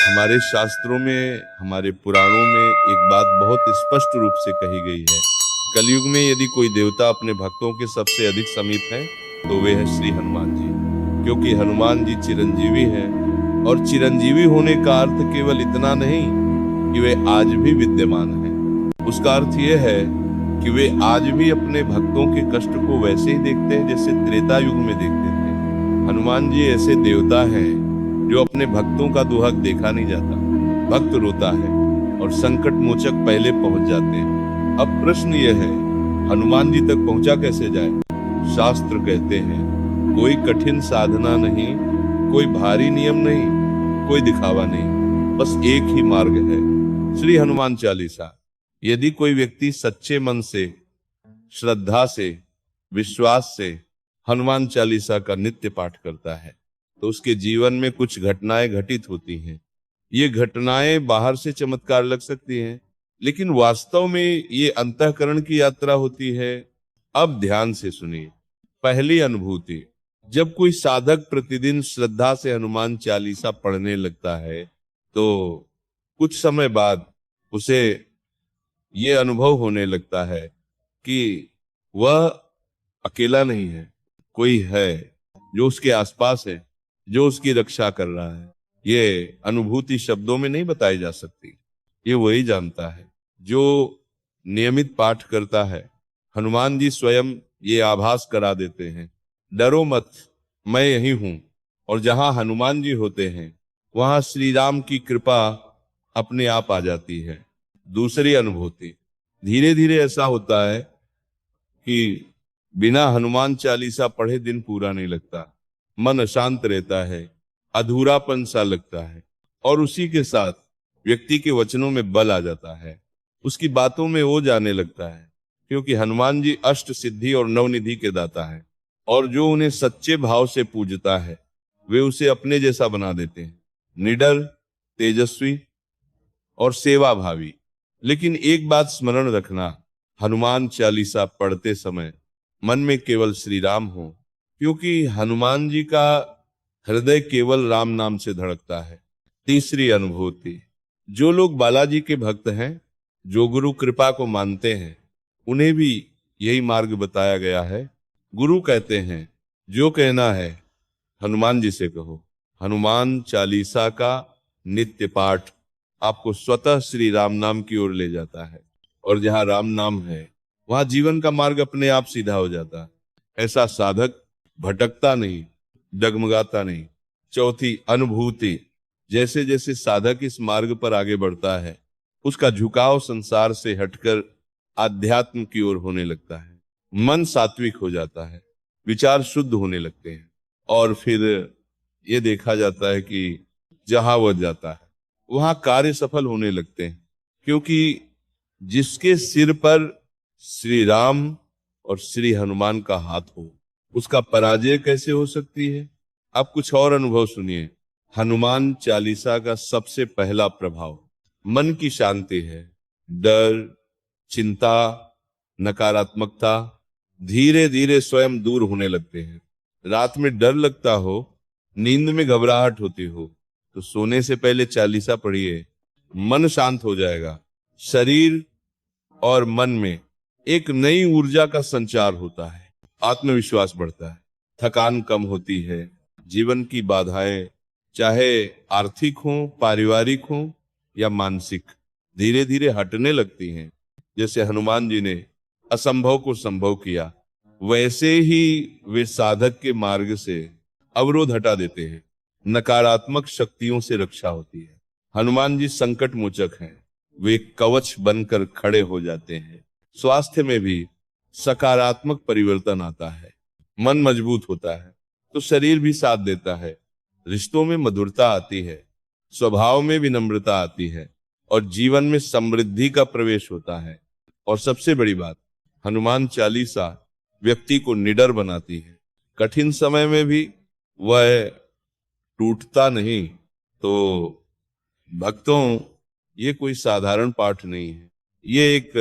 हमारे शास्त्रों में, हमारे पुराणों में एक बात बहुत स्पष्ट रूप से कही गई है। कलयुग में यदि कोई देवता अपने भक्तों के सबसे अधिक समीप है तो वे है श्री हनुमान जी। क्योंकि हनुमान जी चिरंजीवी हैं, और चिरंजीवी होने का अर्थ केवल इतना नहीं कि वे आज भी विद्यमान हैं। उसका अर्थ यह है कि वे आज भी अपने भक्तों के कष्ट को वैसे ही देखते हैं जैसे त्रेता युग में देखते थे। हनुमान जी ऐसे देवता हैं जो अपने भक्तों का दुहक देखा नहीं जाता। भक्त रोता है और संकट मोचक पहले पहुंच जाते हैं। अब प्रश्न यह है, हनुमान जी तक पहुंचा कैसे जाए? शास्त्र कहते हैं कोई कठिन साधना नहीं, कोई भारी नियम नहीं, कोई दिखावा नहीं, बस एक ही मार्ग है, श्री हनुमान चालीसा। यदि कोई व्यक्ति सच्चे मन से, श्रद्धा से, विश्वास से हनुमान चालीसा का नित्य पाठ करता है तो उसके जीवन में कुछ घटनाएं घटित होती हैं। ये घटनाएं बाहर से चमत्कार लग सकती हैं, लेकिन वास्तव में ये अंतःकरण की यात्रा होती है। अब ध्यान से सुनिए। पहली अनुभूति, जब कोई साधक प्रतिदिन श्रद्धा से हनुमान चालीसा पढ़ने लगता है तो कुछ समय बाद उसे ये अनुभव होने लगता है कि वह अकेला नहीं है, कोई है जो उसके आसपास है, जो उसकी रक्षा कर रहा है। ये अनुभूति शब्दों में नहीं बताई जा सकती। ये वही जानता है जो नियमित पाठ करता है। हनुमान जी स्वयं ये आभास करा देते हैं, डरो मत, मैं यही हूं। और जहां हनुमान जी होते हैं वहां श्री राम की कृपा अपने आप आ जाती है। दूसरी अनुभूति, धीरे धीरे ऐसा होता है कि बिना हनुमान चालीसा पढ़े दिन पूरा नहीं लगता। मन अशांत रहता है, अधूरापन सा लगता है, और उसी के साथ व्यक्ति के वचनों में बल आ जाता है, उसकी बातों में वो जाने लगता है। क्योंकि हनुमान जी अष्ट सिद्धि और नवनिधि के दाता है, और जो उन्हें सच्चे भाव से पूजता है वे उसे अपने जैसा बना देते हैं, निडर, तेजस्वी और सेवा भावी। लेकिन एक बात स्मरण रखना, हनुमान चालीसा पढ़ते समय मन में केवल श्री राम हो, क्योंकि हनुमान जी का हृदय केवल राम नाम से धड़कता है। तीसरी अनुभूति, जो लोग बालाजी के भक्त हैं, जो गुरु कृपा को मानते हैं, उन्हें भी यही मार्ग बताया गया है। गुरु कहते हैं जो कहना है हनुमान जी से कहो। हनुमान चालीसा का नित्य पाठ आपको स्वतः श्री राम नाम की ओर ले जाता है, और जहां राम नाम है वहां जीवन का मार्ग अपने आप सीधा हो जाता है। ऐसा साधक भटकता नहीं, डगमगाता नहीं। चौथी अनुभूति, जैसे जैसे साधक इस मार्ग पर आगे बढ़ता है उसका झुकाव संसार से हटकर आध्यात्म की ओर होने लगता है। मन सात्विक हो जाता है, विचार शुद्ध होने लगते हैं, और फिर ये देखा जाता है कि जहां वह जाता है वहां कार्य सफल होने लगते हैं। क्योंकि जिसके सिर पर श्री राम और श्री हनुमान का हाथ हो उसका पराजय कैसे हो सकती है? आप कुछ और अनुभव सुनिए। हनुमान चालीसा का सबसे पहला प्रभाव मन की शांति है। डर, चिंता, नकारात्मकता धीरे धीरे स्वयं दूर होने लगते हैं। रात में डर लगता हो, नींद में घबराहट होती हो तो सोने से पहले चालीसा पढ़िए, मन शांत हो जाएगा। शरीर और मन में एक नई ऊर्जा का संचार होता है, आत्मविश्वास बढ़ता है, थकान कम होती है। जीवन की बाधाएं चाहे आर्थिक हो, पारिवारिक हो या मानसिक, धीरे धीरे हटने लगती हैं। जैसे हनुमान जी ने असंभव को संभव किया, वैसे ही वे साधक के मार्ग से अवरोध हटा देते हैं। नकारात्मक शक्तियों से रक्षा होती है। हनुमान जी संकट मोचक हैं, वे कवच बनकर खड़े हो जाते हैं। स्वास्थ्य में भी सकारात्मक परिवर्तन आता है, मन मजबूत होता है तो शरीर भी साथ देता है। रिश्तों में मधुरता आती है, स्वभाव में विनम्रता आती है, और जीवन में समृद्धि का प्रवेश होता है। और सबसे बड़ी बात, हनुमान चालीसा व्यक्ति को निडर बनाती है। कठिन समय में भी वह टूटता नहीं। तो भक्तों, ये कोई साधारण पाठ नहीं है, ये एक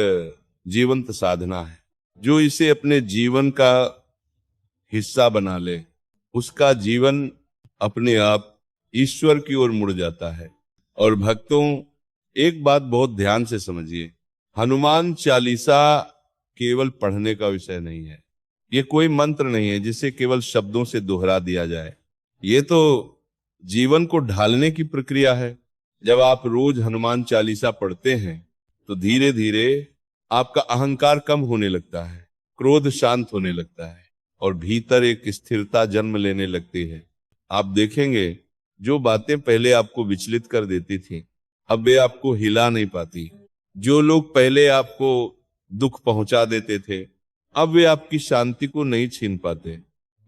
जीवंत साधना है। जो इसे अपने जीवन का हिस्सा बना ले उसका जीवन अपने आप ईश्वर की ओर मुड़ जाता है, और भक्तों, एक बात बहुत ध्यान से समझिए, हनुमान चालीसा केवल पढ़ने का विषय नहीं है। ये कोई मंत्र नहीं है जिसे केवल शब्दों से दोहरा दिया जाए। ये तो जीवन को ढालने की प्रक्रिया है। जब आप रोज हनुमान चालीसा पढ़ते हैं तो धीरे धीरे आपका अहंकार कम होने लगता है, क्रोध शांत होने लगता है और भीतर एक स्थिरता जन्म लेने लगती है। आप देखेंगे जो बातें पहले आपको विचलित कर देती थी, अब वे आपको हिला नहीं पाती। जो लोग पहले आपको दुख पहुंचा देते थे, अब वे आपकी शांति को नहीं छीन पाते।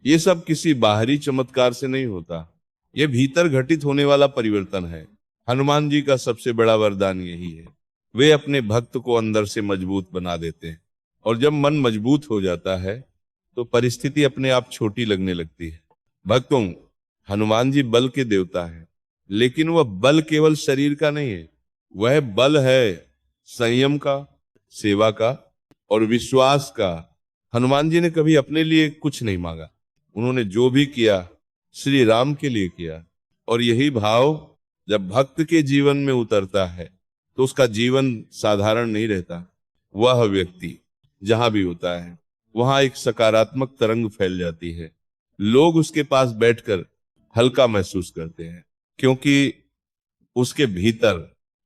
ये सब किसी बाहरी चमत्कार से नहीं होता, ये भीतर घटित होने वाला परिवर्तन है। हनुमान जी का सबसे बड़ा वरदान यही है। वे अपने भक्त को अंदर से मजबूत बना देते हैं, और जब मन मजबूत हो जाता है तो परिस्थिति अपने आप छोटी लगने लगती है। भक्तों, हनुमान जी बल के देवता है, लेकिन वह बल केवल शरीर का नहीं है, वह बल है संयम का, सेवा का और विश्वास का। हनुमान जी ने कभी अपने लिए कुछ नहीं मांगा, उन्होंने जो भी किया श्री राम के लिए किया। और यही भाव जब भक्त के जीवन में उतरता है तो उसका जीवन साधारण नहीं रहता। वह व्यक्ति जहां भी होता है वहां एक सकारात्मक तरंग फैल जाती है। लोग उसके पास बैठकर हल्का महसूस करते हैं, क्योंकि उसके भीतर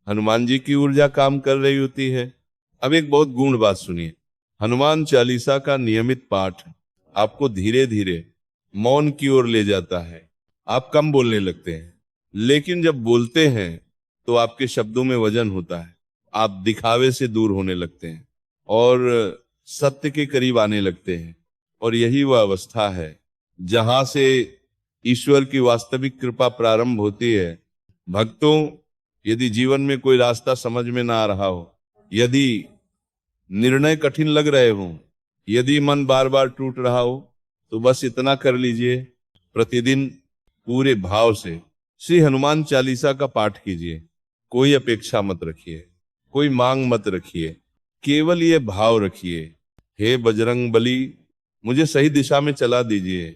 हनुमान जी की ऊर्जा काम कर रही होती है। अब एक बहुत गूढ़ बात सुनिए, हनुमान चालीसा का नियमित पाठ आपको धीरे धीरे मौन की ओर ले जाता है। आप कम बोलने लगते हैं, लेकिन जब बोलते हैं तो आपके शब्दों में वजन होता है। आप दिखावे से दूर होने लगते हैं और सत्य के करीब आने लगते हैं। और यही वह अवस्था है जहां से ईश्वर की वास्तविक कृपा प्रारंभ होती है। भक्तों, यदि जीवन में कोई रास्ता समझ में ना आ रहा हो, यदि निर्णय कठिन लग रहे हो, यदि मन बार बार टूट रहा हो, तो बस इतना कर लीजिए, प्रतिदिन पूरे भाव से श्री हनुमान चालीसा का पाठ कीजिए। कोई अपेक्षा मत रखिए, कोई मांग मत रखिए, केवल ये भाव रखिए, हे बजरंग बली, मुझे सही दिशा में चला दीजिए।